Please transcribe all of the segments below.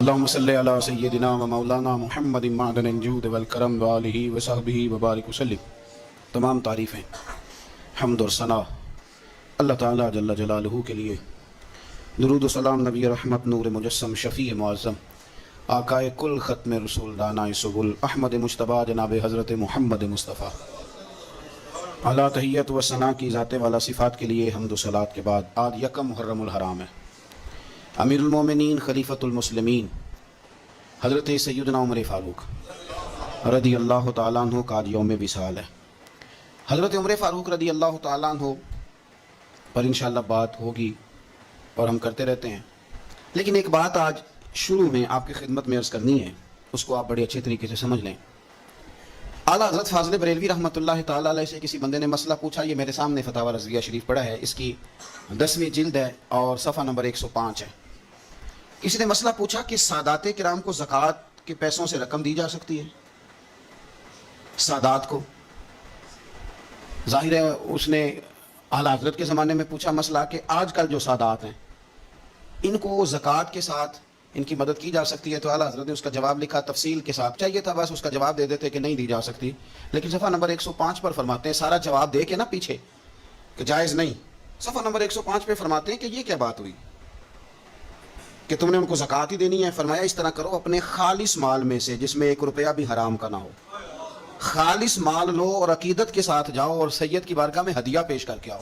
اللهم صل علی سیدنا و مولانا محمد معدن الجود والکرم وآلہ وصحبہ وبارک وسلم۔ تمام تعریفیں، حمد اور ثنا اللہ تعالیٰ جل جلالہ کے لیے۔ درود و سلام نبی رحمت نور مجسم شفیع معظم آقائے کل ختم رسول دانائے سبل احمد مجتبیٰ جناب حضرت محمد مصطفیٰ اعلیٰ تحیت و ثنا کی ذات والا صفات کے لیے حمد و صلات کے بعد آج یکم محرم الحرام ہے۔ امیر المومنین خلیفۃ المسلمین حضرت سیدنا عمر فاروق رضی اللہ تعالیٰ عنہ کا آج یوم وصال ہے۔ حضرت عمر فاروق رضی اللہ تعالیٰ عنہ پر انشاءاللہ بات ہوگی اور ہم کرتے رہتے ہیں، لیکن ایک بات آج شروع میں آپ کی خدمت میں عرض کرنی ہے، اس کو آپ بڑے اچھے طریقے سے سمجھ لیں۔ اعلیٰ حضرت فاضل بریلوی رحمۃ اللہ تعالیٰ علیہ سے کسی بندے نے مسئلہ پوچھا، یہ میرے سامنے فتاوی رضویہ شریف پڑھا ہے، اس کی 10ویں جلد ہے اور صفحہ نمبر 105 ہے۔ کسی نے مسئلہ پوچھا کہ سادات کرام کو زکوٰۃ کے پیسوں سے رقم دی جا سکتی ہے؟ سادات کو، ظاہر ہے اس نے اعلیٰ حضرت کے زمانے میں پوچھا مسئلہ کہ آج کل جو سادات ہیں ان کو زکوٰۃ کے ساتھ ان کی مدد کی جا سکتی ہے؟ تو اعلیٰ حضرت نے اس کا جواب لکھا تفصیل کے ساتھ، چاہیے تھا بس اس کا جواب دے دیتے کہ نہیں دی جا سکتی، لیکن صفحہ نمبر 105 پر فرماتے ہیں، سارا جواب دے کے نا پیچھے کہ جائز نہیں، صفحہ نمبر 105 پہ فرماتے ہیں کہ یہ کیا بات ہوئی کہ تم نے ان کو زکوٰۃ ہی دینی ہے؟ فرمایا اس طرح کرو، اپنے خالص مال میں سے جس میں 1 روپیہ بھی حرام کا نہ ہو، خالص مال لو اور عقیدت کے ساتھ جاؤ اور سید کی بارگاہ میں ہدیہ پیش کر کے آؤ۔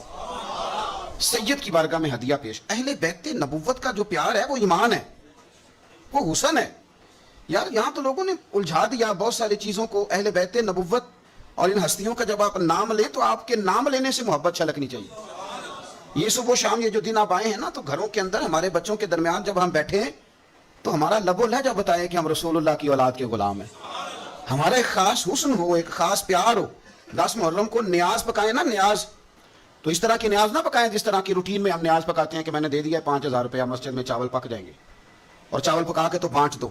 سید کی بارگاہ میں ہدیہ پیش، اہل بیت نبوت کا جو پیار ہے وہ ایمان ہے، وہ حسن ہے۔ یار یہاں تو لوگوں نے الجھا دیا بہت ساری چیزوں کو۔ اہل بیت نبوت اور ان ہستیوں کا جب آپ نام لیں تو آپ کے نام لینے سے محبت چھلکنی چاہیے۔ یہ صبح و شام یہ جو دن آپ آئے ہیں نا، تو گھروں کے اندر ہمارے بچوں کے درمیان جب ہم بیٹھے ہیں تو ہمارا لب و لہجہ بتائے کہ ہم رسول اللہ کی اولاد کے غلام ہیں، ہمارا ایک خاص حسن ہو، ایک خاص پیار ہو۔ 10 محرم کو نیاز پکائیں نا، نیاز تو اس طرح کی نیاز نہ پکائیں جس طرح کی روٹین میں ہم نیاز پکاتے ہیں کہ میں نے دے دیا 5000 روپیہ، مسجد میں چاول پک جائیں گے اور چاول پکا کے تو بانٹ دو۔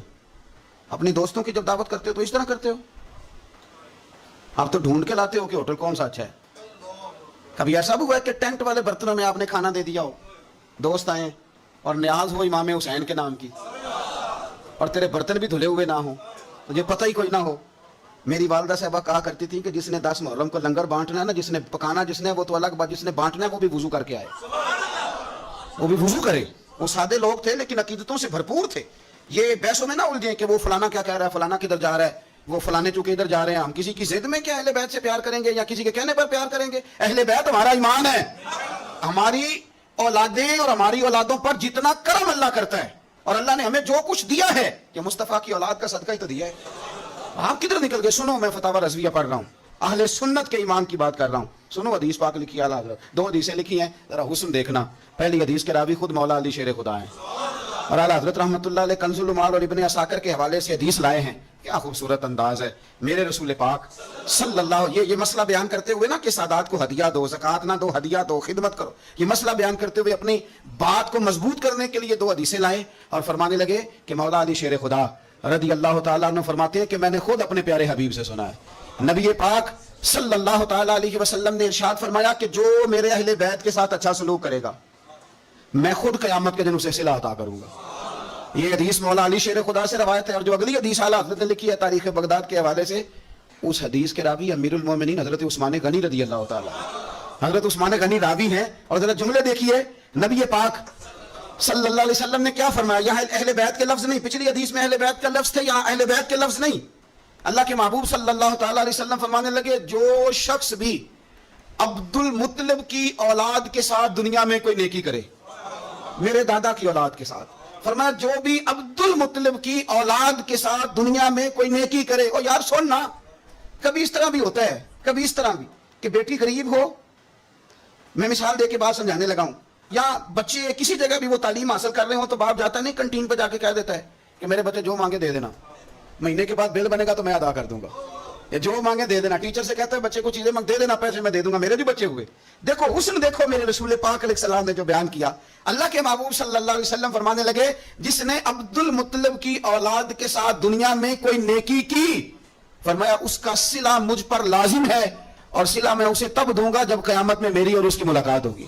اپنی دوستوں کی جب دعوت کرتے ہو تو اس طرح کرتے ہو؟ آپ تو ڈھونڈ کے لاتے ہو کہ ہوٹل کون سا اچھا ہے۔ کبھی ایسا بھی ہوا ہے کہ ٹینٹ والے برتنوں میں آپ نے کھانا دے دیا ہو، دوست آئے اور نیاز ہو امام حسین کے نام کی اور تیرے برتن بھی دھلے ہوئے نہ ہوں، مجھے پتہ ہی کوئی نہ ہو؟ میری والدہ صاحبہ کہا کرتی تھی کہ جس نے 10 محرم کو لنگر بانٹنا ہے نا، جس نے پکانا جس نے وہ تو الگ بات، جس نے بانٹنا ہے وہ بھی وضو کر کے آئے، وہ بھی وضو کرے۔ وہ سادے لوگ تھے لیکن عقیدتوں سے بھرپور تھے۔ یہ بحثوں میں نہ الجھیں کہ وہ فلانا کیا کہہ رہا ہے، فلانا کدھر جا رہا ہے، وہ فلانے چونکہ ادھر جا رہے ہیں۔ ہم کسی کی ضد میں کیا اہل بیت سے پیار کریں گے یا کسی کے کہنے پر پیار کریں گے؟ اہل بیت ہمارا ایمان ہے۔ ہماری اولادیں اور ہماری اولادوں پر جتنا کرم اللہ کرتا ہے، اور اللہ نے ہمیں جو کچھ دیا ہے کہ مصطفیٰ کی اولاد کا صدقہ ہی تو دیا ہے۔ آپ کدھر نکل گئے؟ سنو، میں فتاوی رضویہ پڑھ رہا ہوں، اہل سنت کے ایمان کی بات کر رہا ہوں۔ سنو، حدیث پاک لکھی اعلیٰ حضرت، 2 حدیثیں لکھی ہیں، ذرا حسن دیکھنا۔ پہلی حدیث کے راوی خود مولا علی شیر خدا ہیں، اور اعلیٰ حضرت رحمۃ اللہ علیہ کنز المال اور ابن عساکر کے حوالے سے حدیث لائے ہیں۔ کیا خوبصورت انداز ہے میرے رسول پاک صلی اللہ، یہ مسئلہ بیان کرتے ہوئے نا کہ سادات کو ہدیہ دو، زکوٰۃ نہ دو، ہدیہ دو، خدمت کرو، یہ مسئلہ بیان کرتے ہوئے اپنی بات کو مضبوط کرنے کے لیے 2 حدیثیں لائے اور فرمانے لگے کہ مولا علی شیر خدا رضی اللہ تعالیٰ عنہ فرماتے ہیں کہ میں نے خود اپنے پیارے حبیب سے سنا ہے، نبی پاک صلی اللہ تعالیٰ علیہ وسلم نے ارشاد فرمایا کہ جو میرے اہل بیت کے ساتھ اچھا سلوک کرے گا میں خود قیامت کے دن اسے صلہ عطا کروں گا۔ یہ حدیث مولا علی شیر خدا سے روایت ہے، اور جو اگلی حدیث اعلیٰ حضرت نے لکھی ہے تاریخ بغداد کے حوالے سے، اس حدیث کے راوی امیر المومنین حضرت عثمان غنی رضی اللہ تعالیٰ، حضرت عثمان غنی راوی ہیں۔ اور ذرا جملے دیکھیے، نبی پاک صلی اللہ علیہ وسلم نے کیا فرمایا؟ یہاں اہل بیت کے لفظ نہیں، پچھلی حدیث میں اہل بیت کا لفظ تھے، یہاں اہل بیت کے لفظ نہیں۔ اللہ کے محبوب صلی اللہ تعالیٰ علیہ وسلم فرمانے لگے جو شخص بھی عبد المطلب کی اولاد کے ساتھ دنیا میں کوئی نیکی کرے، میرے دادا کی اولاد کے ساتھ، فرمایا جو بھی عبد المطلب کی اولاد کے ساتھ دنیا میں کوئی نیکی کرے۔ اور یار سننا، کبھی اس طرح بھی ہوتا ہے، کبھی اس طرح بھی کہ بیٹی غریب ہو، میں مثال دے کے بات سمجھانے لگا ہوں، یا بچے کسی جگہ بھی وہ تعلیم حاصل کر رہے ہوں تو باپ جاتا نہیں کنٹین پہ جا کے کہہ دیتا ہے کہ میرے بچے جو مانگے دے دینا، مہینے کے بعد بل بنے گا تو میں ادا کر دوں گا، یا جو مانگے دے دینا۔ ٹیچر سے کہتا ہے بچے کو چیزیں دے دینا، پیسے میں دے دوں گا، میرے بھی بچے ہوئے۔ دیکھو حسن، دیکھو میرے رسول پاک علیہ السلام نے جو بیان کیا۔ اللہ کے محبوب صلی اللہ علیہ وسلم فرمانے لگے جس نے عبد المطلب کی اولاد کے ساتھ دنیا میں کوئی نیکی کی، فرمایا اس کا صلہ مجھ پر لازم ہے، اور صلہ میں اسے تب دوں گا جب قیامت میں میری اور اس کی ملاقات ہوگی۔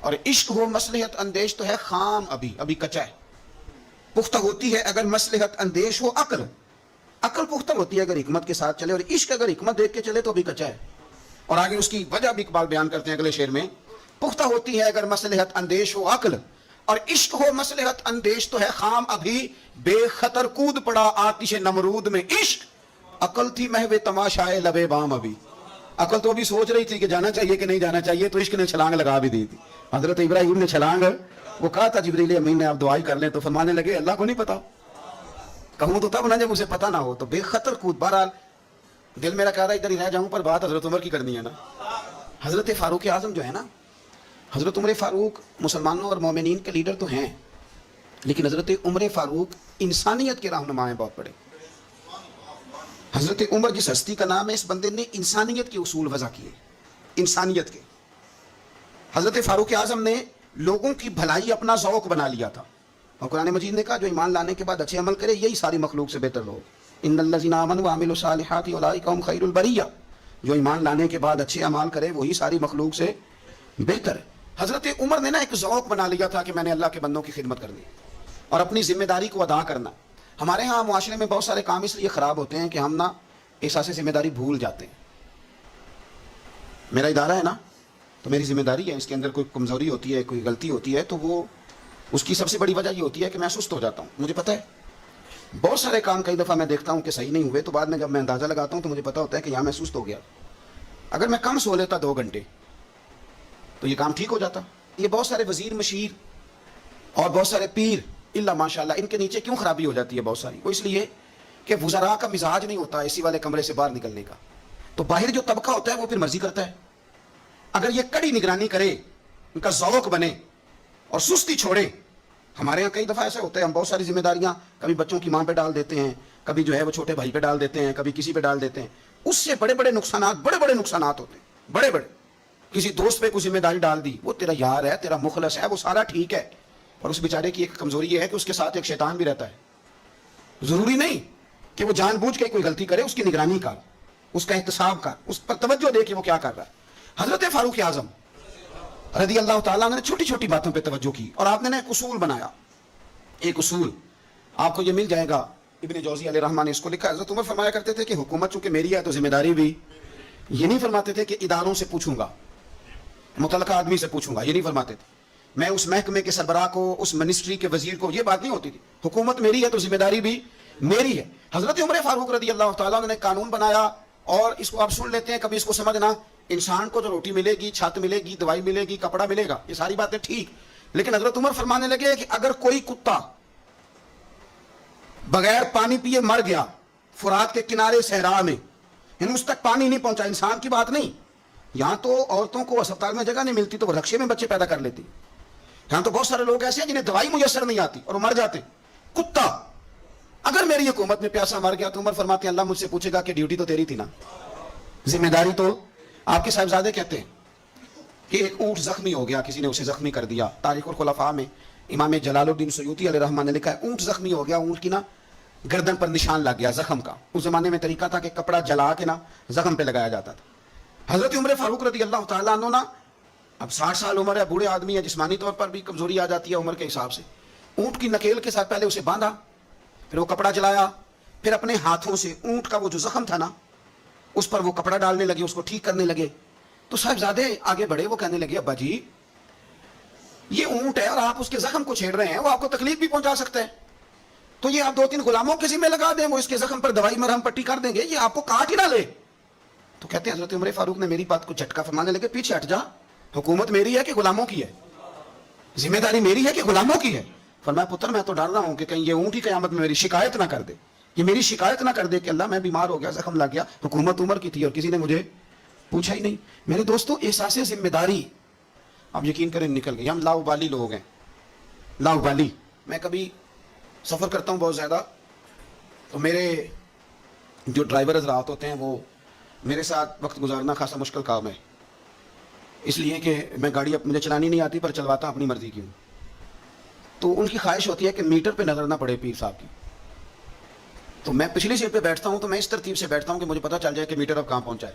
اور عشق ہو مصلحت اندیش تو ہے خام، ابھی کچا ہے. پختہ ہوتی ہے اگر مصلحت اندیش ہو عقل، عقل پختہ ہوتی ہے اگر حکمت کے ساتھ چلے، اور عشق اگر حکمت دیکھ کے چلے تو ابھی کچا ہے. اور آگے اس کی وجہ بھی اقبال بیان کرتے ہیں اگلے شعر میں، پختہ ہوتی ہے اگر مصلحت اندیش ہو عقل، اور عشق ہو مصلحت اندیش تو ہے خام ابھی، بے خطر کود پڑا آتش نمرود میں عشق، عقل تھی محو تماشائے لبے بام ابھی. عقل تو بھی سوچ رہی تھی کہ جانا چاہیے کہ نہیں جانا چاہیے، تو عشق نے چھلانگ لگا بھی دی تھی. حضرت ابراہیم نے چھلانگ، وہ کہا تھا جبریل امین نے آپ دعائی کر لیں، تو فرمانے لگے اللہ کو نہیں پتا. کہوں تو تب نہ جب اسے پتہ نہ ہو. تو بے خطر کود. بہرحال دل میرا کہہ رہا ہے ادھر ہی رہ جاؤں، پر بات حضرت عمر کی کرنی ہے نا. حضرت فاروق اعظم جو ہے نا، حضرت عمر فاروق مسلمانوں اور مومنین کے لیڈر تو ہیں، لیکن حضرت عمر فاروق انسانیت کے رہنما ہیں بہت بڑے. حضرت عمر جس ہستی کا نام ہے، اس بندے نے انسانیت کے اصول وضع کیے، انسانیت کے. حضرت فاروق اعظم نے لوگوں کی بھلائی اپنا ذوق بنا لیا تھا، اور قرآن مجید نے کہا جو ایمان لانے کے بعد اچھے عمل کرے یہی ساری مخلوق سے بہتر لوگ. ان الذین آمنوا وعملوا الصالحات اولئک هم خیر البریہ. جو ایمان لانے کے بعد اچھے اعمال کرے وہی ساری مخلوق سے بہتر ہے. حضرت عمر نے نا ایک ذوق بنا لیا تھا کہ میں نے اللہ کے بندوں کی خدمت کرنی اور اپنی ذمہ داری کو ادا کرنا. ہمارے ہاں معاشرے میں بہت سارے کام اس لیے خراب ہوتے ہیں کہ ہم نا احساس ذمہ داری بھول جاتے ہیں. میرا ادارہ ہے نا تو میری ذمہ داری ہے، اس کے اندر کوئی کمزوری ہوتی ہے، کوئی غلطی ہوتی ہے، تو وہ اس کی سب سے بڑی وجہ یہ ہوتی ہے کہ میں سست ہو جاتا ہوں. مجھے پتہ ہے بہت سارے کام کئی دفعہ میں دیکھتا ہوں کہ صحیح نہیں ہوئے، تو بعد میں جب میں اندازہ لگاتا ہوں تو مجھے پتہ ہوتا ہے کہ یہاں میں سست ہو گیا. اگر میں کم سو لیتا 2 گھنٹے تو یہ کام ٹھیک ہو جاتا. یہ بہت سارے وزیر مشیر اور بہت سارے پیر اللہ ماشاء اللہ، ان کے نیچے کیوں خرابی ہو جاتی ہے بہت ساری؟ وہ اس لیے کہ وزراء کا مزاج نہیں ہوتا اسی والے کمرے سے باہر نکلنے کا. تو باہر جو طبقہ ہوتا ہے وہ پھر مرضی کرتا ہے. اگر یہ کڑی نگرانی کرے، ان کا ذوق بنے اور سستی چھوڑے. ہمارے یہاں کئی دفعہ ایسا ہوتا ہے، ہم بہت ساری ذمہ داریاں کبھی بچوں کی ماں پہ ڈال دیتے ہیں، کبھی جو ہے وہ چھوٹے بھائی پہ ڈال دیتے ہیں، کبھی کسی پہ ڈال دیتے ہیں. اس سے بڑے بڑے نقصانات ہوتے ہیں، بڑے بڑے. کسی دوست پہ کوئی ذمہ داری ڈال دی، وہ تیرا یار ہے، تیرا مخلص ہے، وہ سارا ٹھیک ہے، اور اس بیچارے کی ایک کمزوری یہ ہے کہ اس کے ساتھ ایک شیطان بھی رہتا ہے. ضروری نہیں کہ وہ جان بوجھ کے کوئی غلطی کرے، اس کی نگرانی کر، اس کا احتساب کر، اس پر توجہ دے کہ وہ کیا کر رہا ہے. حضرت فاروق اعظم رضی اللہ تعالیٰ نے چھوٹی چھوٹی باتوں پہ توجہ کی، اور آپ نے ایک اصول بنایا. ایک اصول آپ کو یہ مل جائے گا، ابن جوزی علیہ رحمٰن نے اس کو لکھا. حضرت عمر فرمایا کرتے تھے کہ حکومت چونکہ میری ہے تو ذمہ داری بھی. یہ نہیں فرماتے تھے کہ اداروں سے پوچھوں گا، متعلقہ آدمی سے پوچھوں گا، یہ نہیں فرماتے تھے. میں اس محکمے کے سربراہ کو، اس منسٹری کے وزیر کو، یہ بات نہیں ہوتی تھی. حکومت میری ہے تو ذمہ داری بھی میری ہے. حضرت عمر فاروق رضی اللہ تعالیٰ نے قانون بنایا، اور اس کو آپ سن لیتے ہیں، کبھی اس کو سمجھنا. انسان کو جو روٹی ملے گی، چھت ملے گی، دوائی ملے گی، کپڑا ملے گا، یہ ساری باتیں ٹھیک، لیکن حضرت عمر فرمانے لگے کہ اگر کوئی کتا بغیر پانی پیے مر گیا فرات کے کنارے صحرا میں، یعنی اس تک پانی نہیں پہنچا، انسان کی بات نہیں. یہاں تو عورتوں کو اسپتال میں جگہ نہیں ملتی تو وہ رکشے میں بچے پیدا کر لیتی. یہاں تو بہت سارے لوگ ایسے ہیں جنہیں دوائی میسر نہیں آتی اور وہ مر جاتے. کتا اگر میری حکومت میں پیاسا مر گیا تو عمر فرماتے ہیں اللہ مجھ سے پوچھے گا کہ ڈیوٹی تو تیری تھی نا، ذمہ داری تو آپ کے صاحبزادے کہتے ہیں کہ ایک اونٹ زخمی ہو گیا، کسی نے اسے زخمی کر دیا. تاریخ الخلفاء میں امام جلال الدین سیوطی علیہ رحمٰن نے لکھا ہے اونٹ زخمی ہو گیا، اونٹ کی نا گردن پر نشان لگ گیا زخم کا. اس زمانے میں طریقہ تھا کہ کپڑا جلا کے نا زخم پہ لگایا جاتا تھا. حضرت عمر فاروق رضی اللہ تعالیٰ عنہ نا اب 60 سال عمر ہے، بوڑھے آدمی ہے، جسمانی طور پر بھی کمزوری آ جاتی ہے عمر کے حساب سے. اونٹ کی نکیل کے ساتھ پہلے اسے باندھا، پھر وہ کپڑا جلایا، پھر اپنے ہاتھوں سے اونٹ کا وہ جو زخم تھا نا اس پر وہ کپڑا ڈالنے لگے، اس کو ٹھیک کرنے لگے. تو صاحبزادے آگے بڑھے، وہ کہنے لگے ابا جی یہ اونٹ ہے اور آپ اس کے زخم کو چھیڑ رہے ہیں، وہ آپ کو تکلیف بھی پہنچا سکتا ہے، تو یہ آپ 2-3 غلاموں کے ذمہ لگا دیں، وہ اس کے زخم پر دوائی مرہم پٹی کر دیں گے، یہ آپ کو کاٹ ہی نہ لے. تو کہتے ہیں حضرت عمر فاروق نے میری بات کو جھٹکا فرمانے لگے پیچھے ہٹ جا، حکومت میری ہے کہ غلاموں کی ہے؟ ذمہ داری میری ہے کہ غلاموں کی ہے؟ فرمایا پتر میں تو ڈر رہا ہوں کہ کہیں یہ اونٹ ہی قیامت میں میری شکایت نہ کر دے، یہ میری شکایت نہ کر دے کہ اللہ میں بیمار ہو گیا، زخم لگ گیا، حکومت عمر کی تھی اور کسی نے مجھے پوچھا ہی نہیں. میرے دوستو احساس ذمہ داری آپ یقین کریں نکل گئی. ہم لاؤبالی لوگ ہیں، لاؤبالی. میں کبھی سفر کرتا ہوں بہت زیادہ، تو میرے جو ڈرائیور حضرات ہوتے ہیں وہ میرے ساتھ وقت گزارنا خاصا مشکل کام ہے، اس لیے کہ میں گاڑی مجھے چلانی نہیں آتی پر چلواتا اپنی مرضی کی ہوں. تو ان کی خواہش ہوتی ہے کہ میٹر پہ نظر نہ پڑے پیر صاحب کی. تو میں پچھلی سیٹ پہ بیٹھتا ہوں تو میں اس ترتیب سے بیٹھتا ہوں کہ مجھے پتہ چل جائے کہ میٹر اب کہاں پہنچا ہے،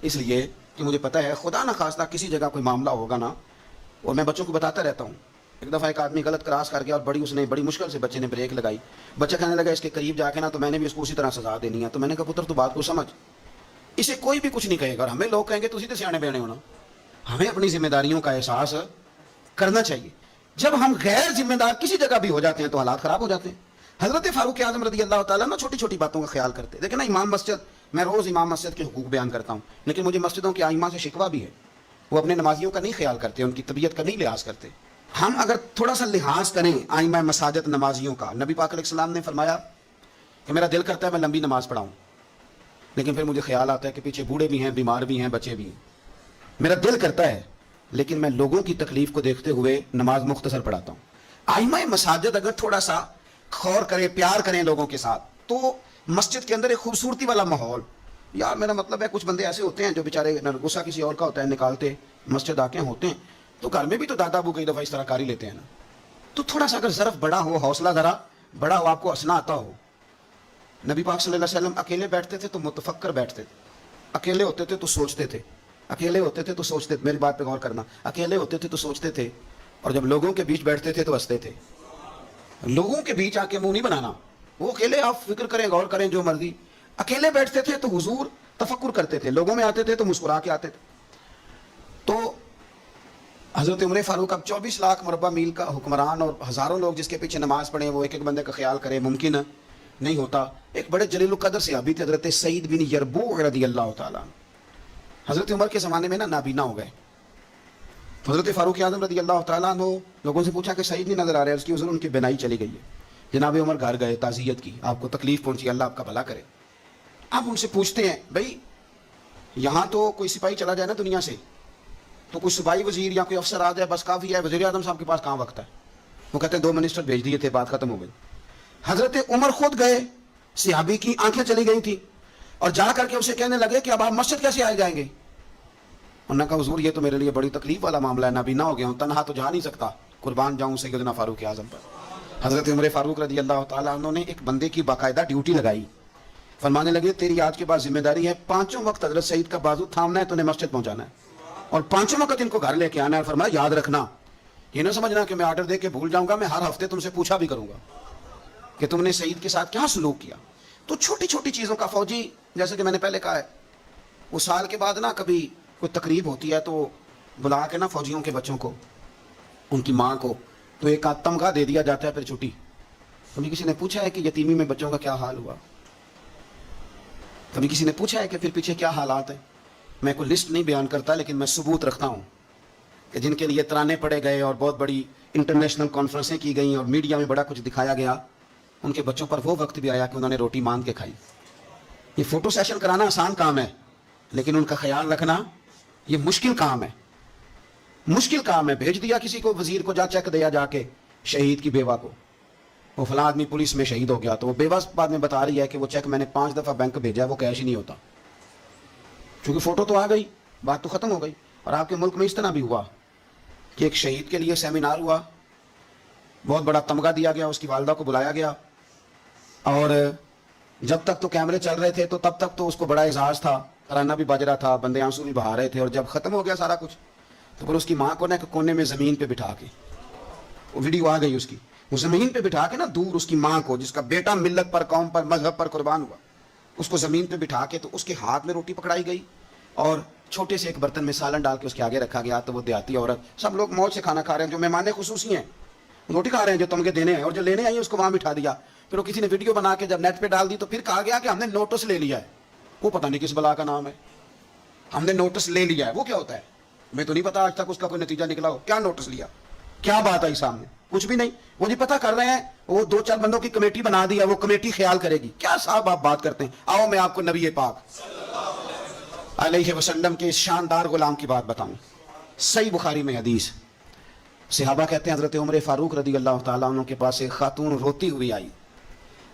اس لیے کہ مجھے پتہ ہے خدا نہ خواستہ کسی جگہ کوئی معاملہ ہوگا نا اور میں بچوں کو بتاتا رہتا ہوں. ایک دفعہ ایک آدمی غلط کراس کر گیا اور بڑی مشکل سے بچے نے بریک لگائی. بچہ کہنے لگا اس کے قریب جا کے نا تو میں نے بھی اس کو اسی طرح سزا دینی ہے. تو میں نے کہا پتر تو بات کو سمجھ, اسے کوئی بھی کچھ نہیں کہے گا, اور ہمیں لوگ کہیں گے تو اسی سے سیانے بیانے ہونا. ہمیں اپنی ذمہ داریوں کا احساس کرنا چاہیے. جب ہم غیر ذمہ دار کسی جگہ بھی ہو جاتے ہیں تو حالات خراب ہو جاتے ہیں. حضرت فاروق اعظم رضی اللہ تعالیٰ نا چھوٹی چھوٹی باتوں کا خیال کرتے. دیکھیں نا امام مسجد, میں روز امام مسجد کے حقوق بیان کرتا ہوں, لیکن مجھے مسجدوں کے ائمہ سے شکوہ بھی ہے. وہ اپنے نمازیوں کا نہیں خیال کرتے, ان کی طبیعت کا نہیں لحاظ کرتے. ہم اگر تھوڑا سا لحاظ کریں ائمہ مساجد نمازیوں کا, نبی پاک علیہ السلام نے فرمایا کہ میرا دل کرتا ہے میں لمبی نماز پڑھاؤں, لیکن پھر مجھے خیال آتا ہے کہ پیچھے بوڑھے بھی ہیں, بیمار بھی ہیں, بچے بھی ہیں. میرا دل کرتا ہے لیکن میں لوگوں کی تکلیف کو دیکھتے ہوئے نماز مختصر پڑھاتا ہوں. ائمہ مساجد اگر تھوڑا سا غور کریں, پیار کریں لوگوں کے ساتھ, تو مسجد کے اندر ایک خوبصورتی والا ماحول. یار میرا مطلب ہے کچھ بندے ایسے ہوتے ہیں جو بیچارے غصہ کسی اور کا ہوتا ہے نکالتے مسجد آ کے ہوتے ہیں, تو گھر میں بھی تو دادا ابو کئی دفعہ اس طرح کاری لیتے ہیں نا. تو تھوڑا سا اگر ظرف بڑا ہو, حوصلہ ذرا بڑا ہو, آپ کو ہنسنا آتا ہو. نبی پاک صلی اللہ علیہ وسلم اکیلے بیٹھتے تھے تو متفکر بیٹھتے تھے, اکیلے ہوتے تھے تو سوچتے تھے, اکیلے ہوتے تھے تو سوچتے تھے. میری بات پہ غور کرنا, اکیلے ہوتے تھے تو سوچتے تھے, اور جب لوگوں کے بیچ بیٹھتے تھے تو ہنستے تھے. لوگوں کے بیچ آ کے منہ نہیں بنانا, وہ اکیلے آپ فکر کریں, غور کریں, جو مرضی. اکیلے بیٹھتے تھے تو حضور تفکر کرتے تھے, لوگوں میں آتے تھے تو مسکرا کے آتے تھے. تو حضرت عمر فاروق اب 24 لاکھ مربع میل کا حکمران اور ہزاروں لوگ جس کے پیچھے نماز پڑھیں, وہ ایک ایک بندے کا خیال کرے, ممکن نہیں ہوتا. ایک بڑے جلیل القدر صحابی تھے حضرت سعید بن یربوع رضی اللہ تعالیٰ. حضرت عمر کے زمانے میں نا نابینا ہو گئے. حضرت فاروق اعظم رضی اللہ تعالیٰ عنہ لوگوں سے پوچھا کہ سعید نہیں نظر آ رہا ہے, اس کی عذر ان کی بینائی چلی گئی ہے. جناب عمر گھر گئے, تعزیت کی, آپ کو تکلیف پہنچی, اللہ آپ کا بھلا کرے. آپ ان سے پوچھتے ہیں بھائی یہاں تو کوئی سپاہی چلا جائے نا دنیا سے, تو کوئی صوبائی وزیر یا کوئی افسر آ جائے بس کافی ہے, وزیر اعظم صاحب کے پاس کہاں وقت ہے. وہ کہتے ہیں 2 منسٹر بھیج دیے تھے, بات ختم ہو گئی. حضرت عمر خود گئے, صحابی کی آنکھیں چلی گئی تھی, اور جا کر کے اسے کہنے لگے کہ اب آپ مسجد کیسے آئے جائیں گے. انہوں نے کہا حضور یہ تو میرے لیے بڑی تکلیف والا معاملہ ہے, نابینا ہو گیا ہوں, تنہا تو جا نہیں سکتا, قربان جاؤں سیدنا فاروق اعظم پر. حضرت عمر فاروق رضی اللہ تعالیٰ عنہ نے ایک بندے کی باقاعدہ ڈیوٹی لگائی. فرمانے لگے تیری آج کے بعد ذمہ داری ہے 5 وقت حضرت سعید کا بازو تھامنا ہے, تو انہیں مسجد پہنچانا ہے, اور 5 وقت ان کو گھر لے کے آنا ہے. فرمایا یاد رکھنا, یہ نہ سمجھنا کہ میں آرڈر دے کے بھول جاؤں گا, میں ہر ہفتے تم سے پوچھا بھی کروں گا کہ تم نے سعید کے ساتھ کیا سلوک کیا. تو چھوٹی چھوٹی چیزوں کا فوجی, جیسے کہ میں نے پہلے کہا ہے, وہ سال کے بعد نا کبھی کوئی تقریب ہوتی ہے تو بلا کے نا فوجیوں کے بچوں کو, ان کی ماں کو, تو ایک تمغہ دے دیا جاتا ہے, پھر چھٹی. کبھی کسی نے پوچھا ہے کہ یتیمی میں بچوں کا کیا حال ہوا؟ کبھی کسی نے پوچھا ہے کہ پھر پیچھے کیا حالات ہیں؟ میں کوئی لسٹ نہیں بیان کرتا, لیکن میں ثبوت رکھتا ہوں کہ جن کے لیے ترانے پڑے گئے اور بہت بڑی انٹرنیشنل کانفرنسیں کی گئیں اور میڈیا میں بڑا کچھ دکھایا گیا, ان کے بچوں پر وہ وقت بھی آیا کہ انہوں نے روٹی مانگ کے کھائی. یہ فوٹو سیشن کرانا آسان کام ہے, لیکن ان کا خیال رکھنا یہ مشکل کام ہے. مشکل کام ہے. بھیج دیا کسی کو وزیر کو, جا چیک دیا جا کے شہید کی بیوہ کو, وہ فلاں آدمی پولیس میں شہید ہو گیا, تو وہ بیوہ بعد میں بتا رہی ہے کہ وہ چیک میں نے 5 دفعہ بینک بھیجا, وہ کیش ہی نہیں ہوتا. چونکہ فوٹو تو آ گئی, بات تو ختم ہو گئی. اور آپ کے ملک میں اس طرح بھی ہوا کہ ایک شہید کے لیے سیمینار ہوا, بہت بڑا تمغہ دیا گیا, اس کی والدہ کو بلایا گیا, اور جب تک تو کیمرے چل رہے تھے تو تب تک تو اس کو بڑا اعزاز تھا, ترانہ بھی بج رہا تھا, بندے آنسو بھی بہا رہے تھے. اور جب ختم ہو گیا سارا کچھ, تو پھر اس کی ماں کو نا ایک کونے میں زمین پہ بٹھا کے, وہ ویڈیو آ گئی اس کی, وہ زمین پہ بٹھا کے نا دور اس کی ماں کو, جس کا بیٹا ملت پر, قوم پر, مذہب پر قربان ہوا, اس کو زمین پہ بٹھا کے, تو اس کے ہاتھ میں روٹی پکڑائی گئی, اور چھوٹے سے ایک برتن میں سالن ڈال کے اس کے آگے رکھا گیا. تو وہ دیہاتی عورت, سب لوگ موج سے کھانا کھا رہے ہیں, جو مہمان خصوصی ہیں روٹی کھا رہے ہیں, جو تمغے دینے ہیں, اور جو لینے آئی اس کو وہاں بٹھا دیا. پھر وہ کسی نے ویڈیو بنا کے جب نیٹ پہ ڈال دی, تو پھر کہا گیا کہ ہم نے نوٹس لے لیا ہے. وہ پتہ نہیں کس بلا کا نام ہے, ہم نے نوٹس لے لیا ہے. وہ کیا ہوتا ہے ہمیں تو نہیں پتا, آج تک اس کا کوئی نتیجہ نکلا ہو. کیا نوٹس لیا, کیا بات آئی سامنے, کچھ بھی نہیں. وہ جی پتہ کر رہے ہیں, وہ 2-4 بندوں کی کمیٹی بنا دی ہے, وہ کمیٹی خیال کرے گی. کیا صاحب آپ بات کرتے ہیں. آؤ میں آپ کو نبی پاک علیہ وسلم کے اس شاندار غلام کی بات بتاؤں. صحیح بخاری میں حدیث, صحابہ کہتے ہیں حضرت عمر فاروق رضی اللہ تعالیٰ عنہ کے پاس ایک خاتون روتی ہوئی آئی,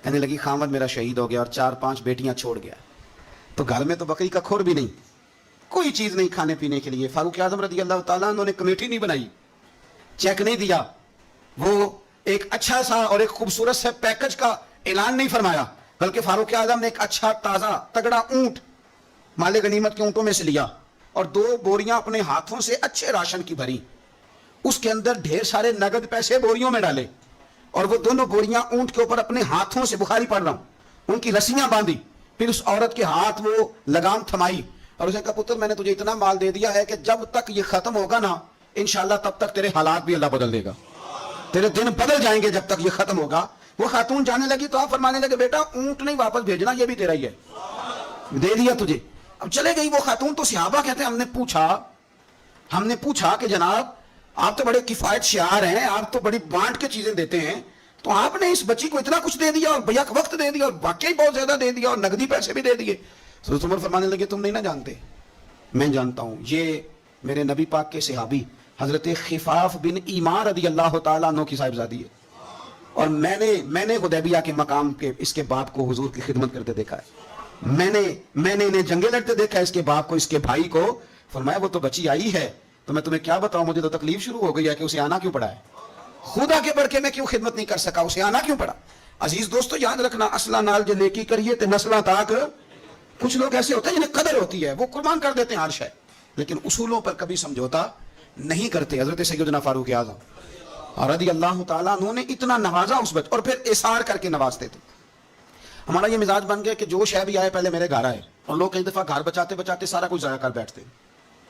کہنے لگی خامد میرا شہید ہو گیا اور 4-5 بیٹیاں چھوڑ گیا, تو گھر میں تو بکری کا کھور بھی نہیں, کوئی چیز نہیں کھانے پینے کے لیے. فاروق اعظم رضی اللہ تعالیٰ عنہ نے کمیٹی نہیں بنائی, چیک نہیں دیا, وہ ایک اچھا سا اور ایک خوبصورت سے پیکج کا اعلان نہیں فرمایا, بلکہ فاروق اعظم نے ایک اچھا تازہ تگڑا اونٹ مال غنیمت کے اونٹوں میں سے لیا, اور 2 بوریاں اپنے ہاتھوں سے اچھے راشن کی بھری, اس کے اندر ڈھیر سارے نگد پیسے بوریوں میں ڈالے, اور وہ دونوں بوریاں اونٹ کے اوپر اپنے ہاتھوں سے, بخاری پڑھ رہا ہوں, ان کی رسیاں باندھی, پھر اس عورت کے ہاتھ وہ لگام تھمائی اور اسے کہا پتر میں نے تجھے اتنا مال دے دیا ہے کہ جب تک یہ ختم ہوگا نا انشاءاللہ تب تک تیرے حالات بھی اللہ بدل دے گا, تیرے دن بدل جائیں گے جب تک یہ ختم ہوگا. وہ خاتون جانے لگی تو آپ فرمانے لگے بیٹا اونٹ نہیں واپس بھیجنا, یہ بھی تیرا ہی ہے, دے دیا تجھے. اب چلے گئی وہ خاتون. تو صحابہ کہتے ہیں ہم نے پوچھا کہ جناب آپ تو بڑے کفایت شعار ہیں, آپ تو بڑی بانٹ کے چیزیں دیتے ہیں, تو آپ نے اس بچی کو اتنا کچھ دے دیا اور بیک وقت دے دیا اور واقعی بہت زیادہ دے دیا اور نقدی پیسے بھی دے دیے. حضرت عمر فرمانے لگے تم نہیں نہ جانتے, میں جانتا ہوں. یہ میرے نبی پاک کے صحابی حضرت خفاف بن ایمان رضی اللہ تعالیٰ عنہ کی صاحبزادی ہے, اور میں نے حدیبیہ کے مقام کے اس کے باپ کو حضور کی خدمت کرتے دیکھا ہے. میں نے انہیں جنگیں لڑتے دیکھا ہے, اس کے باپ کو, اس کے بھائی کو. فرمایا وہ تو بچی آئی ہے تو میں تمہیں کیا بتاؤں, مجھے تو تکلیف شروع ہو گئی ہے کہ اسے آنا کیوں پڑا ہے, خود آگے بڑھ کے میں کیوں خدمت نہیں کر سکا, اسے آنا کیوں پڑا. عزیز دوستو یاد رکھنا, اصلہ نال جو نیکی کریے تے نسلہ تاک. کچھ لوگ ایسے ہوتے ہیں جنہیں قدر ہوتی ہے, وہ قربان کر دیتے ہیں ہر شے, لیکن اصولوں پر کبھی سمجھوتا نہیں کرتے. حضرت سیدنا فاروق اعظم رضی اللہ تعالیٰ عنہ نے اتنا نوازا اس بچے, اور پھر اثار کر کے نوازتے تھے. ہمارا یہ مزاج بن گیا کہ جو شے بھی آئے پہلے میرے گھر آئے, اور لوگ کئی دفعہ گھر بچاتے بچاتے سارا کچھ ضائع کر بیٹھتے,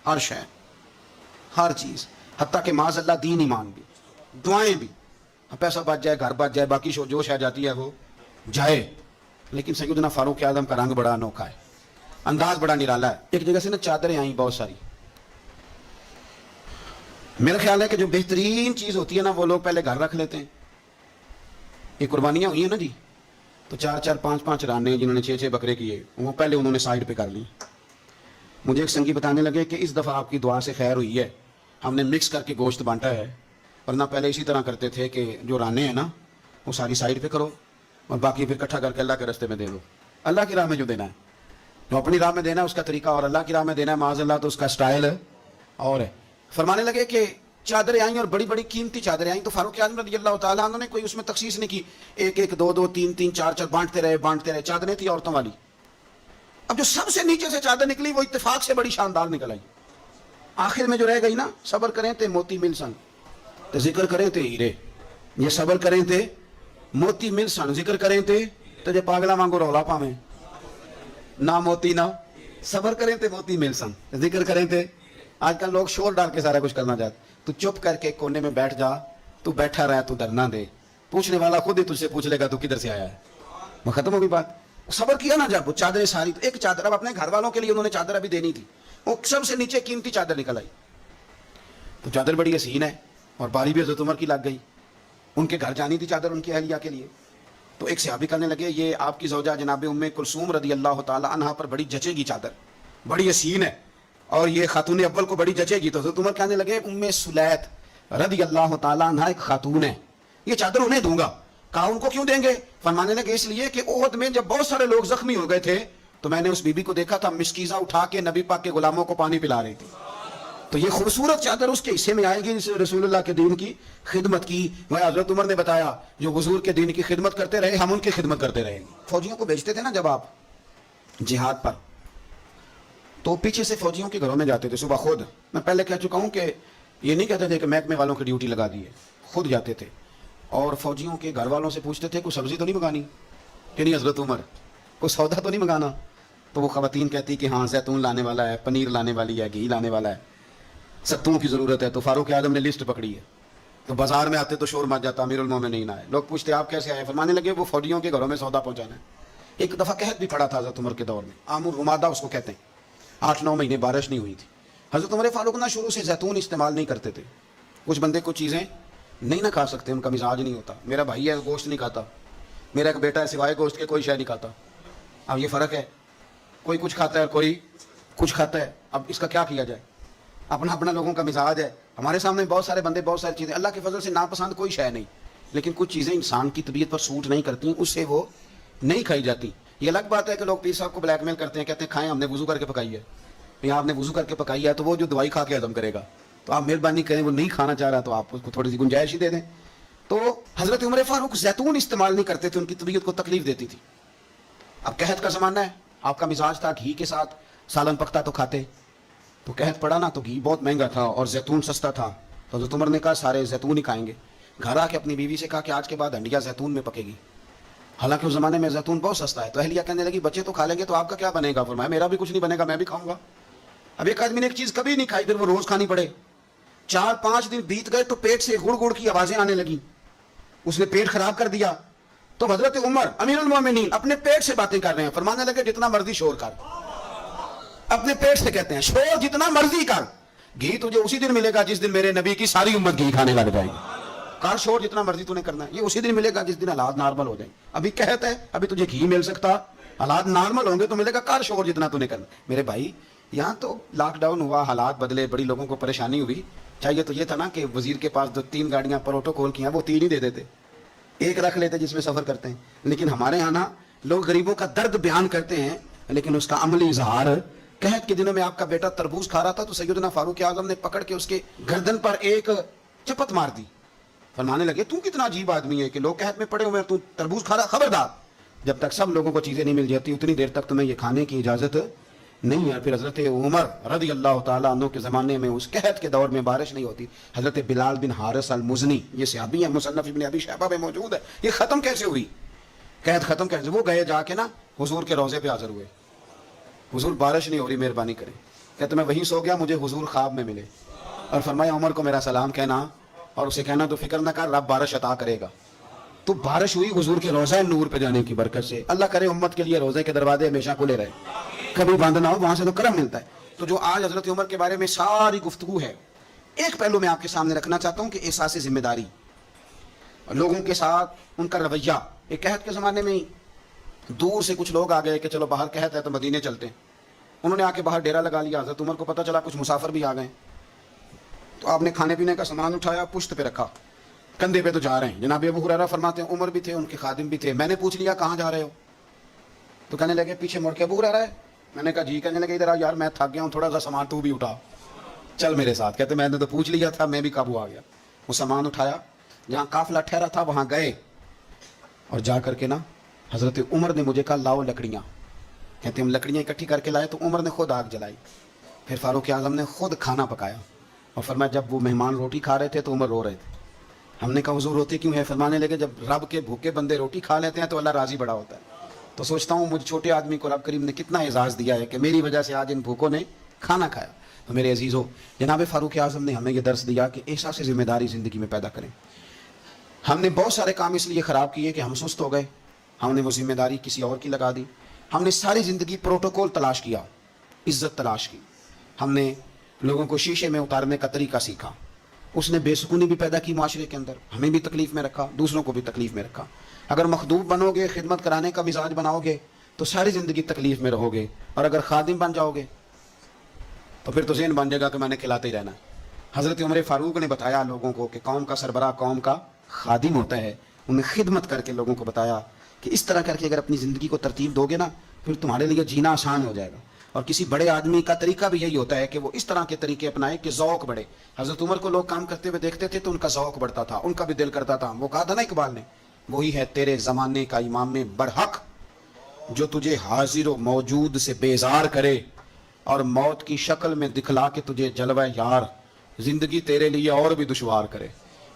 ہر شے, ہر چیز, حتیٰ کہ معاذ اللہ دین ایمان بھی, دعائیں بھی, پیسہ بچ جائے, گھر بچ جائے, باقی جو شے جاتی ہے وہ جائے. لیکن سیدنا فاروق اعظم کا رنگ بڑا انوکھا ہے, انداز بڑا نرالا ہے. ایک جگہ سے نا چادریں آئیں بہت ساری. میرا خیال ہے کہ جو بہترین چیز ہوتی ہے نا وہ لوگ پہلے گھر رکھ لیتے ہیں. یہ قربانیاں ہوئی ہیں نا جی, تو 4 5 رانے جنہوں نے 6 بکرے کیے, وہ پہلے انہوں نے سائڈ پہ کر لی. مجھے ایک سنگی بتانے لگے کہ اس دفعہ آپ کی دعا سے خیر ہوئی ہے, ہم نے مکس کر کے گوشت بانٹا ہے, ورنہ پہلے اسی طرح کرتے تھے کہ جو رانے ہیں نا وہ ساری سائڈ پہ کرو اور باقی پھر اکٹھا کر کے اللہ کے راستے میں دے دو. اللہ کی راہ میں جو دینا ہے, جو اپنی راہ میں دینا ہے اس کا طریقہ, اور اللہ کی راہ میں دینا ہے معاذ اللہ تو اس کا سٹائل اور ہے. فرمانے لگے کہ چادریں آئیں اور بڑی بڑی قیمتی چادریں آئیں, تو فاروق اعظم رضی اللہ تعالیٰ عنہ نے کوئی اس میں تخصیص نہیں کی, 1 2 2 3 3 4 4 بانٹتے رہے. چادریں تھی عورتوں والی. اب جو سب سے نیچے سے چادر نکلی وہ اتفاق سے بڑی شاندار نکل آئی. آخر میں جو رہ گئی نا, صبر کریں تے موتی مل سن, تے ذکر کریں تے ہیرے. یہ صبر کریں تے موتی مل سن, ذکر کریں تے جے پاگلا مانگو رولا پاویں, نہ موتی نہ صبر کریں تے موتی مل سن, ذکر کریں تے. آج کل لوگ شور ڈال کے سارا کچھ کرنا چاہتے. تو چپ کر کے کونے میں بیٹھ جا, تو بیٹھا رہا, تو ڈرنا دے, پوچھنے والا خود ہی تجھ سے پوچھ لے گا تو کدھر سے آیا ہے. وہ ختم ہو گئی بات. صبر کیا نا جب, وہ چادریں ساری, تو ایک چادر اب اپنے گھر والوں کے لیے انہوں نے چادر ابھی دینی تھی, وہ سب سے نیچے قیمتی چادر نکل آئی. تو چادر بڑی حسین ہے اور باری بھی حضرت عمر کی لگ گئی. ان کے گھر جانی تھی چادر ان کی اہلیہ کے لیے. تو ایک صحابی کہنے لگے یہ آپ کی زوجہ جناب ام کلثوم رضی اللہ تعالیٰ عنہا پر بڑی جچے گی چادر, بڑی حسین ہے, اور یہ خاتون اول کو بڑی جچے گی. تو حضرت عمر کہنے لگے ام سلیت رضی اللہ تعالیٰ عنہا ایک خاتون ہے, یہ چادر انہیں دوں گا. کہا ان کو کیوں دیں گے؟ فرمانے لگے اس لیے کہ احد میں جب بہت سارے لوگ زخمی ہو گئے تھے تو میں نے اس بی بی کو دیکھا تھا مسکیزہ اٹھا کے نبی پاک کے غلاموں کو پانی پلا رہی تھی. تو یہ خوبصورت چادر اس کے حصے میں آئے گی رسول اللہ کے دین کی خدمت کی. وہ حضرت عمر نے بتایا جو حضور کے دین کی خدمت کرتے رہے ہم ان کی خدمت کرتے رہے. فوجیوں کو بھیجتے تھے نا جب آپ جہاد پر, تو پیچھے سے فوجیوں کے گھروں میں جاتے تھے صبح خود. میں پہلے کہہ چکا ہوں کہ یہ نہیں کہتے تھے کہ محکمے والوں کی ڈیوٹی لگا دی ہے, خود جاتے تھے اور فوجیوں کے گھر والوں سے پوچھتے تھے کوئی سبزی تو نہیں منگانی, کہ نہیں حضرت عمر کوئی سودا تو نہیں منگانا. تو وہ خواتین کہتی کہ ہاں زیتون لانے والا ہے, پنیر لانے والی ہے, گھی لانے والا ہے, ستوں کی ضرورت ہے. تو فاروق اعظم نے لسٹ پکڑی ہے. تو بازار میں آتے تو شور مچ جاتا, امیر المومنین آئے. لوگ پوچھتے آپ کیسے آئے؟ فرمانے لگے وہ فوجیوں کے گھروں میں سودا پہنچانا ہے. ایک دفعہ قحط بھی پڑا تھا حضرت عمر کے دور میں, عام الرمادہ اس کو کہتے ہیں, 8 9 مہینے بارش نہیں ہوئی تھی. حضرت عمر فاروق نہ شروع سے زیتون استعمال نہیں کرتے تھے. کچھ بندے کچھ چیزیں نہیں نہ کھا سکتے, ان کا مزاج نہیں ہوتا. میرا بھائی ہے گوشت نہیں کھاتا, میرا ایک بیٹا ہے سوائے گوشت کے کوئی شے نہیں کھاتا. اب یہ فرق ہے, کوئی کچھ کھاتا ہے کوئی کچھ کھاتا ہے. اب اس کا کیا کیا جائے, اپنا اپنا لوگوں کا مزاج ہے. ہمارے سامنے بہت سارے بندے, بہت ساری چیزیں اللہ کے فضل سے ناپسند کوئی شے نہیں, لیکن کچھ چیزیں انسان کی طبیعت پر سوٹ نہیں کرتی, اس سے وہ نہیں کھائی جاتی. یہ الگ بات ہے کہ لوگ پیر صاحب کو بلیک میل کرتے ہیں, کہتے ہیں کھائیں, ہم نے وضو کر کے پکائی ہے, یا آپ نے وضو کر کے پکائی ہے تو وہ جو دوائی کھا کے ہضم کرے گا, تو آپ مہربانی کریں, وہ نہیں کھانا چاہ رہا تو آپ اس کو تھوڑی سی گنجائش ہی دے دیں. تو حضرت عمر فاروق زیتون استعمال نہیں کرتے تھے, ان کی طبیعت کو تکلیف دیتی تھی. اب قحط کا زمانہ ہے, آپ کا مزاج تھا گھی کے ساتھ سالن پکتا تو کھاتے, تو قحط پڑا نا تو گھی بہت مہنگا تھا اور زیتون سستا تھا, تو حضرت عمر نے کہا سارے زیتون ہی کھائیں گے. گھر آ کے اپنی بیوی سے کہا کہ آج کے بعد ہنڈیا زیتون میں پکے گی. حالانکہ اس زمانے میں زیتون بہت سستا ہے. تو اہلیہ کہنے لگی بچے تو کھا لیں گے تو آپ کا کیا بنے گا؟ فرمایا میرا بھی کچھ نہیں بنے گا, میں بھی کھاؤں گا. اب ایک آدمی نے ایک چیز کبھی نہیں کھائی, پھر وہ روز کھانی پڑے. 4-5 دن بیت گئے تو پیٹ سے گڑ گڑ کی آوازیں آنے لگی. اس نے پیٹ خراب کر دیا. تو حضرت عمر امیر المومنین اپنے پیٹ سے باتیں کر رہے ہیں. فرمانے لگے جتنا مرضی شور کر. اپنے پیٹ سے کہتے ہیں شور جتنا مرضی کر, گھی تجھے اسی دن ملے گا جس دن میرے نبی کی ساری امت گھی کھانے لگ جائے گی. کار شور جتنا مرضی تو نے کرنا ہے, یہ اسی دن ملے گا جس دن حالات نارمل ہو جائیں. ابھی کہتا ہے ابھی تجھے گھی مل سکتا, حالات نارمل ہوں گے تو ملے گا. کار شور جتنا تو نے کرنا. میرے بھائی یہاں تو لاک ڈاؤن ہوا, حالات بدلے, بڑی لوگوں کو پریشانی ہوئی. چاہیے تو یہ تھا نا کہ وزیر کے پاس 2-3 گاڑیاں پروٹوکول کی ہیں, وہ 3 ہی دے دیتے, ایک رکھ لیتے جس میں سفر کرتے ہیں. لیکن ہمارے یہاں نا لوگ غریبوں کا درد بیان کرتے ہیں لیکن اس کا عملی اظہار. قحط کے دنوں میں آپ کا بیٹا تربوز کھا رہا تھا تو سیدنا فاروق اعظم نے پکڑ کے اس کے گردن پر ایک چپت مار دی. فرمانے لگے تو کتنا عجیب آدمی ہے کہ لوگ قحط میں پڑے ہوئے ہیں, تو تربوز کھا رہا. خبردار, جب تک سب لوگوں کو چیزیں نہیں مل جاتی اتنی دیر تک تمہیں یہ کھانے کی اجازت نہیں ہے. پھر حضرت عمر رضی اللہ تعالیٰ عنہ کے زمانے میں اس قحط کے دور میں بارش نہیں ہوتی. حضرت بلال بن حارث المزنی, یہ صحابی ہیں, مصنف ابن ابی شیبہ میں موجود ہے. یہ ختم کیسے ہوئی قحط, ختم کیسے؟ وہ گئے جا کے نا حضور کے روضے پہ حاضر ہوئے. حضور بارش نہیں ہو رہی, مہربانی کریں. کہتے میں وہیں سو گیا, مجھے حضور خواب میں ملے اور فرمایا عمر کو میرا سلام کہنا اور اسے کہنا تو فکر نہ کر, رب بارش عطا کرے گا. تو بارش ہوئی حضور کے روضہ نور پہ جانے کی برکت سے. اللہ کرے امت کے لیے روضے کے دروازے ہمیشہ کھلے رہے, کبھی بند نہ ہو, وہاں سے تو کرم ملتا ہے. تو جو آج حضرت عمر کے بارے میں ساری گفتگو ہے, ایک پہلو میں آپ کے سامنے رکھنا چاہتا ہوں کہ احساس ذمہ داری, لوگوں کے ساتھ ان کا رویہ. ایک قحط کے زمانے میں دور سے کچھ لوگ آ گئے کہ چلو باہر قحط ہے تو مدینے چلتے ہیں. انہوں نے آ کے باہر ڈیرا لگا لیا. حضرت عمر کو پتہ چلا کچھ مسافر بھی آ گئے, تو آپ نے کھانے پینے کا سامان اٹھایا, پشت پہ رکھا, کندھے پہ تو جا رہے ہیں. جناب ابو ہریرہ فرماتے ہیں عمر بھی تھے, ان کے خادم بھی تھے. میں نے پوچھ لیا کہاں جا رہے ہو؟ تو کہنے لگے پیچھے مڑ کے ابو ہریرہ ہے. میں نے کہا جی. کہنے لگے ادھر آ یار, میں تھک گیا ہوں, تھوڑا سا سامان تو بھی اٹھا, چل میرے ساتھ. کہتے میں نے تو پوچھ لیا تھا, میں بھی قابو آ گیا. وہ سامان اٹھایا, جہاں قافلہ ٹھہرا تھا وہاں گئے اور جا کر کے نا حضرت عمر نے مجھے کہا لاؤ لکڑیاں. کہتے ہم لکڑیاں اکٹھی کر کے لائے تو عمر نے خود آگ جلائی. پھر فاروق اعظم نے خود کھانا پکایا اور فرمایا جب وہ مہمان روٹی کھا رہے تھے تو عمر رو رہے تھے. ہم نے کہا حضور روتے کیوں ہے؟ فرمانے لگے جب رب کے بھوکے بندے روٹی کھا لیتے ہیں تو اللہ راضی بڑا ہوتا ہے. تو سوچتا ہوں مجھ چھوٹے آدمی کو رب کریم نے کتنا اعزاز دیا ہے کہ میری وجہ سے آج ان بھوکوں نے کھانا کھایا. تو میرے عزیزو, جناب فاروق اعظم نے ہمیں یہ درس دیا کہ احساس ذمہ داری زندگی میں پیدا کریں. ہم نے بہت سارے کام اس لیے خراب کیے کہ ہم سست ہو گئے, ہم نے وہ ذمہ داری کسی اور کی لگا دی. ہم نے ساری زندگی پروٹوکول تلاش کیا, عزت تلاش کی. ہم نے لوگوں کو شیشے میں اتارنے کا طریقہ سیکھا. اس نے بے سکونی بھی پیدا کی معاشرے کے اندر, ہمیں بھی تکلیف میں رکھا, دوسروں کو بھی تکلیف میں رکھا. اگر مخدوم بنو گے, خدمت کرانے کا مزاج بناؤ گے تو ساری زندگی تکلیف میں رہو گے. اور اگر خادم بن جاؤ گے تو پھر تو ذہن بن جائے گا کہ میں نے کھلاتے ہی رہنا. حضرت عمر فاروق نے بتایا لوگوں کو کہ قوم کا سربراہ قوم کا خادم ہوتا ہے. انہیں خدمت کر کے لوگوں کو بتایا کہ اس طرح کر کے اگر اپنی زندگی کو ترتیب دو گے نا پھر تمہارے لیے جینا آسان ہو جائے گا. اور کسی بڑے آدمی کا طریقہ بھی یہی ہوتا ہے کہ وہ اس طرح کے طریقے اپنائے کہ ذوق بڑھے. حضرت عمر کو لوگ کام کرتے ہوئے دیکھتے تھے تو ان کا ذوق بڑھتا تھا, ان کا بھی دل کرتا تھا. وہ کہا تھا نا اقبال نے, وہی ہے تیرے زمانے کا امام برحق جو تجھے حاضر و موجود سے بیزار کرے اور موت کی شکل میں دکھلا کے تجھے جلوہ یار زندگی تیرے لیے اور بھی دشوار کرے,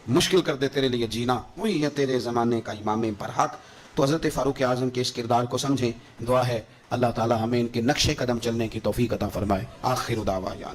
مشکل کر دے تیرے لیے جینا. وہی ہے تیرے زمانے کا امام برحق. تو حضرت فاروق اعظم کے اس کردار کو سمجھیں. دعا ہے اللہ تعالی ہمیں ان کے نقش قدم چلنے کی توفیق عطا فرمائے. آخر دعوانا